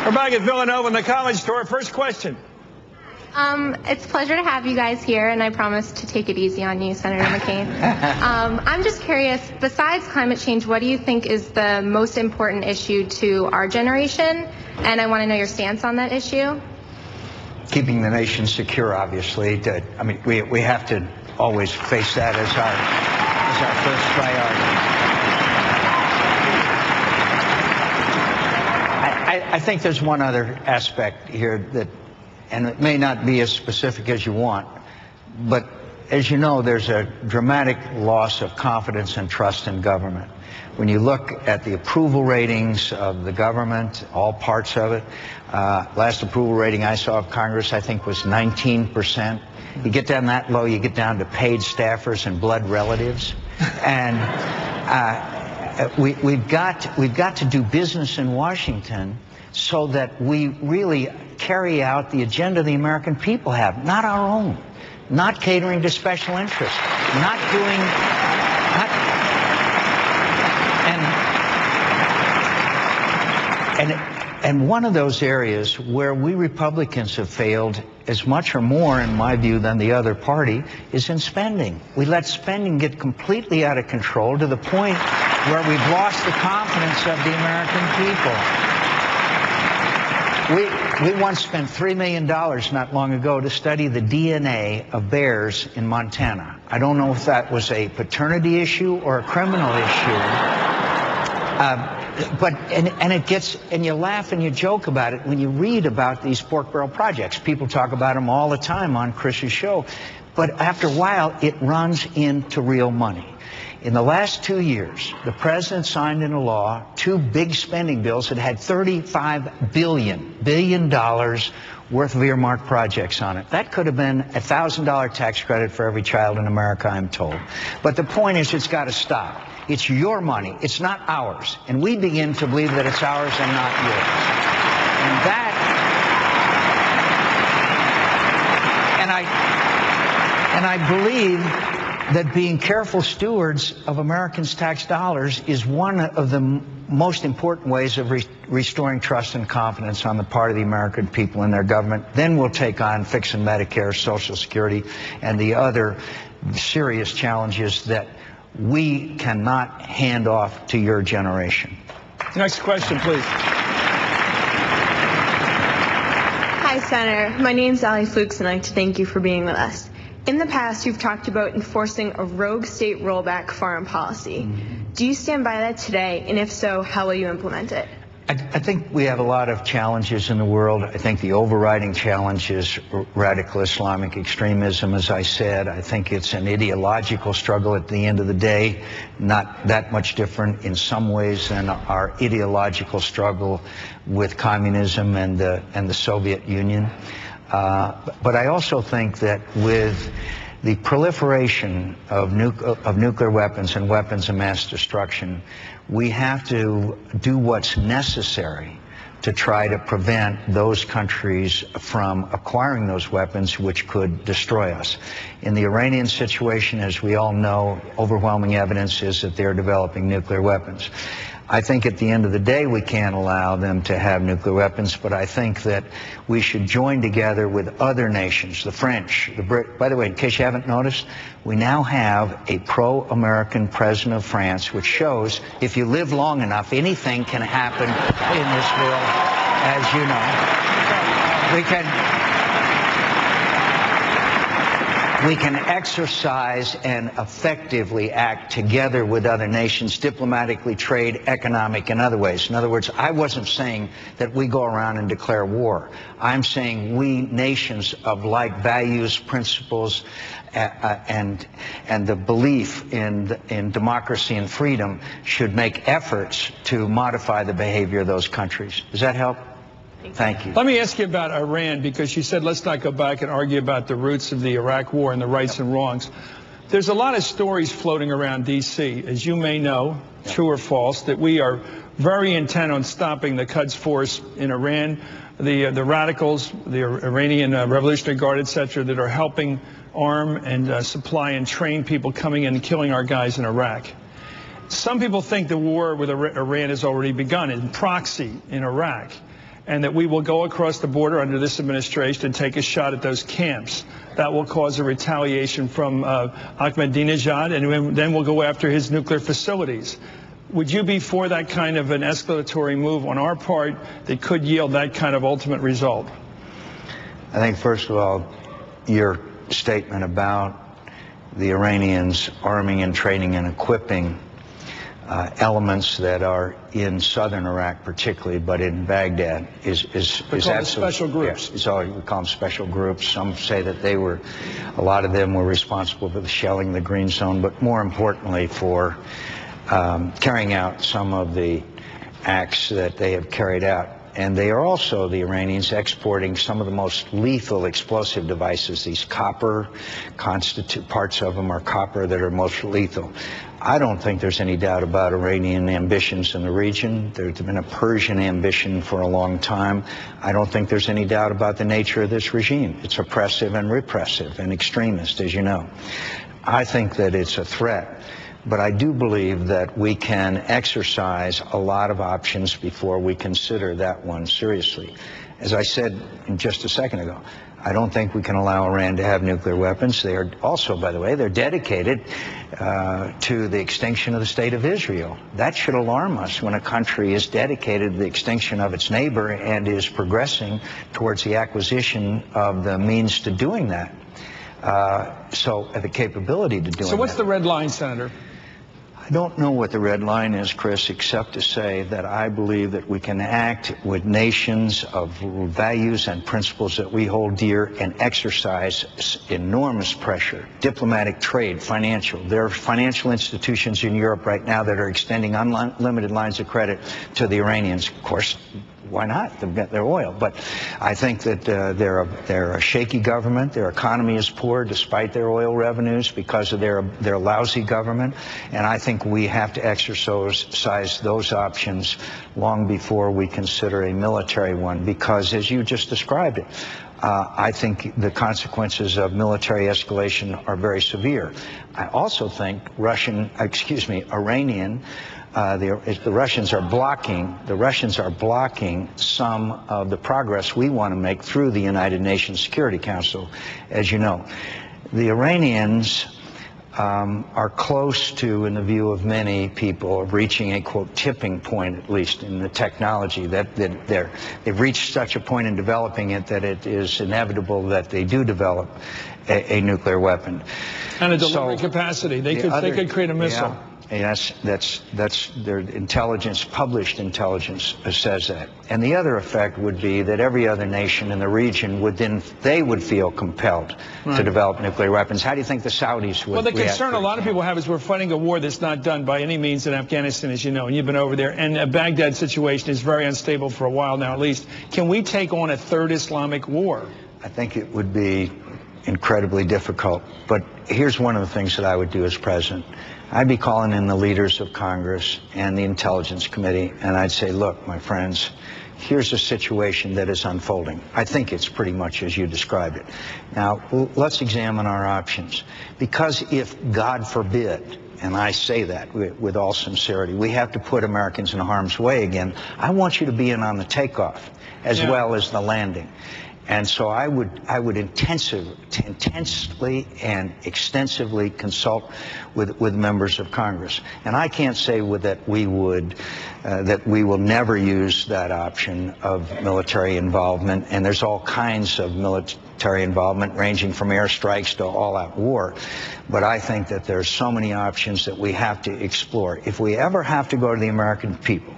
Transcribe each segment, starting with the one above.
We're back at Villanova in the College Tour. First question. It's a pleasure to have you guys here, and I promise to take it easy on you, Senator McCain. I'm just curious, besides climate change, what do you think is the most important issue to our generation? And I want to know your stance on that issue. Keeping the nation secure, obviously. I mean, we have to always face that as our first priority. I think there's one other aspect here that, and it may not be as specific as you want, but as you know, there's a dramatic loss of confidence and trust in government. When you look at the approval ratings of the government, all parts of it, last approval rating I saw of Congress, I think, was 19%. You get down that low, you get down to paid staffers and blood relatives. And we've got to do business in Washington so that we really carry out the agenda the American people have, not our own, not catering to special interests, and one of those areas where we Republicans have failed as much or more, in my view, than the other party is in spending. We let spending get completely out of control to the point where we've lost the confidence of the American people. We once spent $3 million not long ago to study the DNA of bears in Montana. I don't know if that was a paternity issue or a criminal issue. And you laugh and you joke about it when you read about these pork barrel projects. People talk about them all the time on Chris's show. But after a while, it runs into real money. In the last 2 years, the president signed into law 2 big spending bills that had $35 billion worth of earmarked projects on it. That could have been a $1,000 tax credit for every child in America, I'm told. But the point is, it's got to stop. It's your money. It's not ours. And we begin to believe that it's ours and not yours. And I believe that being careful stewards of Americans' tax dollars is one of the most important ways of restoring trust and confidence on the part of the American people in their government. Then we'll take on fixing Medicare, Social Security, and the other serious challenges that we cannot hand off to your generation. Next question, please. Hi, Senator. My name's Allie Flukes, and I'd like to thank you for being with us. In the past, you've talked about enforcing a rogue state rollback foreign policy. Do you stand by that today? And if so, how will you implement it? I think we have a lot of challenges in the world. I think the overriding challenge is radical Islamic extremism, as I said. I think it's an ideological struggle at the end of the day, not that much different in some ways than our ideological struggle with communism and the Soviet Union. But I also think that with the proliferation of nuclear weapons and weapons of mass destruction, we have to do what's necessary to try to prevent those countries from acquiring those weapons which could destroy us. In the Iranian situation, as we all know, overwhelming evidence is that they're developing nuclear weapons. I think at the end of the day we can't allow them to have nuclear weapons, but I think that we should join together with other nations, the French, the Brit. By the way, in case you haven't noticed, we now have a pro-American president of France, which shows if you live long enough, anything can happen in this world, as you know. We can exercise and effectively act together with other nations, diplomatically, trade, economic, and other ways. In other words, I wasn't saying that we go around and declare war. I'm saying we, nations of like values, principles, and the belief in democracy and freedom should make efforts to modify the behavior of those countries. Does that help? Thank you. Let me ask you about Iran, because you said let's not go back and argue about the roots of the Iraq War and the rights and wrongs. There's a lot of stories floating around D.C., as you may know, true or false, that we are very intent on stopping the Quds force in Iran, the radicals, the Iranian Revolutionary Guard, etc., that are helping arm and supply and train people coming in and killing our guys in Iraq. Some people think the war with Iran has already begun in proxy in Iraq. and that we will go across the border under this administration and take a shot at those camps. That will cause a retaliation from Ahmadinejad, and then we'll go after his nuclear facilities. Would you be for that kind of an escalatory move on our part that could yield that kind of ultimate result? I think, first of all, your statement about the Iranians arming and training and equipping elements that are in southern Iraq particularly, but in Baghdad is absolutely special groups. Yes, it's all, we call them special groups. Some say that a lot of them were responsible for the shelling the Green Zone, but more importantly for carrying out some of the acts that they have carried out. And they are also, the Iranians, exporting some of the most lethal explosive devices. These copper parts of them are copper that are most lethal. I don't think there's any doubt about Iranian ambitions in the region. There's been a Persian ambition for a long time. I don't think there's any doubt about the nature of this regime. It's oppressive and repressive and extremist, as you know. I think that it's a threat. But I do believe that we can exercise a lot of options before we consider that one seriously. As I said just a second ago, I don't think we can allow Iran to have nuclear weapons. They are also, by the way, they're dedicated to the extinction of the State of Israel. That should alarm us when a country is dedicated to the extinction of its neighbor and is progressing towards the acquisition of the means to doing that. So the capability to do that. So what's the red line, Senator? I don't know what the red line is, Chris, except to say that I believe that we can act with nations of values and principles that we hold dear and exercise enormous pressure, diplomatic, trade, financial. There are financial institutions in Europe right now that are extending unlimited lines of credit to the Iranians. Of course, why not? They've got their oil. But I think that they're a shaky government. Their economy is poor despite their oil revenues because of their lousy government. And I think we have to exercise those options long before we consider a military one, because as you just described it, I think the consequences of military escalation are very severe. I also think Iranian the Russians are blocking some of the progress we want to make through the United Nations Security Council, as you know. The Iranians are close to, in the view of many people, of reaching a, quote, tipping point, at least in the technology, that they've reached such a point in developing it that it is inevitable that they do develop a nuclear weapon. And a delivery capacity. They could create a missile. Yeah. And that's their intelligence, published intelligence says that. And the other effect would be that every other nation in the region would feel compelled to develop nuclear weapons. How do you think the Saudis would? Well, the concern a lot of people have is we're fighting a war that's not done by any means in Afghanistan, as you know, and you've been over there. And the Baghdad situation is very unstable for a while now, at least. Can we take on a third Islamic war? I think it would be incredibly difficult. But here's one of the things that I would do as president. I'd be calling in the leaders of Congress and the Intelligence Committee, and I'd say, look, my friends, here's a situation that is unfolding. I think it's pretty much as you described it. Now, let's examine our options. Because if, God forbid, and I say that with all sincerity, we have to put Americans in harm's way again, I want you to be in on the takeoff as well as the landing. And so I would intensely and extensively consult with members of Congress. And I can't say that we will never use that option of military involvement. And there's all kinds of military involvement, ranging from airstrikes to all-out war. But I think that there's so many options that we have to explore. If we ever have to go to the American people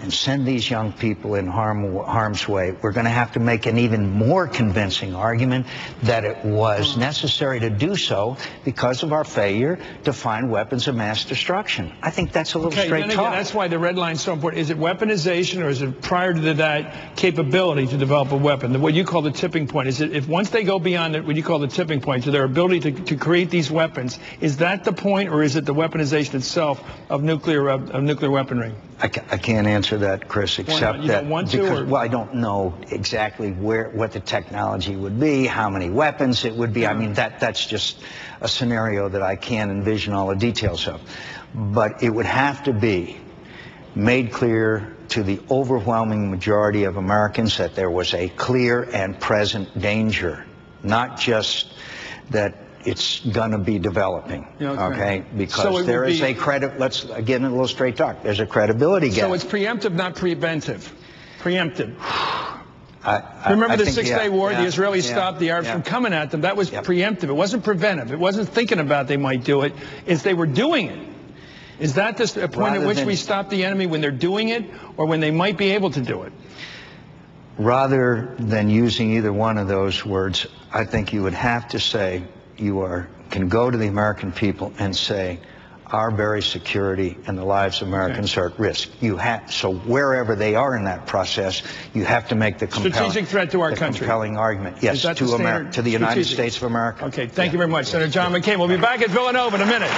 and send these young people in harm's way, we're going to have to make an even more convincing argument that it was necessary to do so because of our failure to find weapons of mass destruction. I think that's a little straight talk. That's why the red line is so important. Is it weaponization, or is it prior to that capability to develop a weapon? What you call the tipping point. Is it if once they go beyond what you call the tipping point to their ability to create these weapons, is that the point, or is it the weaponization itself of nuclear weaponry? I can't answer that, Chris, except that well, I don't know exactly what the technology would be, how many weapons it would be. I mean, that's just a scenario that I can't envision all the details of. But it would have to be made clear to the overwhelming majority of Americans that there was a clear and present danger, not just that it's going to be developing, okay? Because so there is a let's again a little straight talk. There's a credibility gap. So it's preemptive, not preventive. Preemptive. Remember the Six-Day War? The Israelis stopped the Arabs from coming at them. That was preemptive. It wasn't preventive. It wasn't thinking about they might do it. It's they were doing it. Is that the point at which we stop the enemy, when they're doing it or when they might be able to do it? Rather than using either one of those words, I think you would have to say can go to the American people and say, our very security and the lives of Americans are at risk. So wherever they are in that process, you have to make the strategic threat to our country. Compelling argument. Yes, to the United States of America. Okay, thank you very much, Senator John McCain. We'll be back at Villanova in a minute.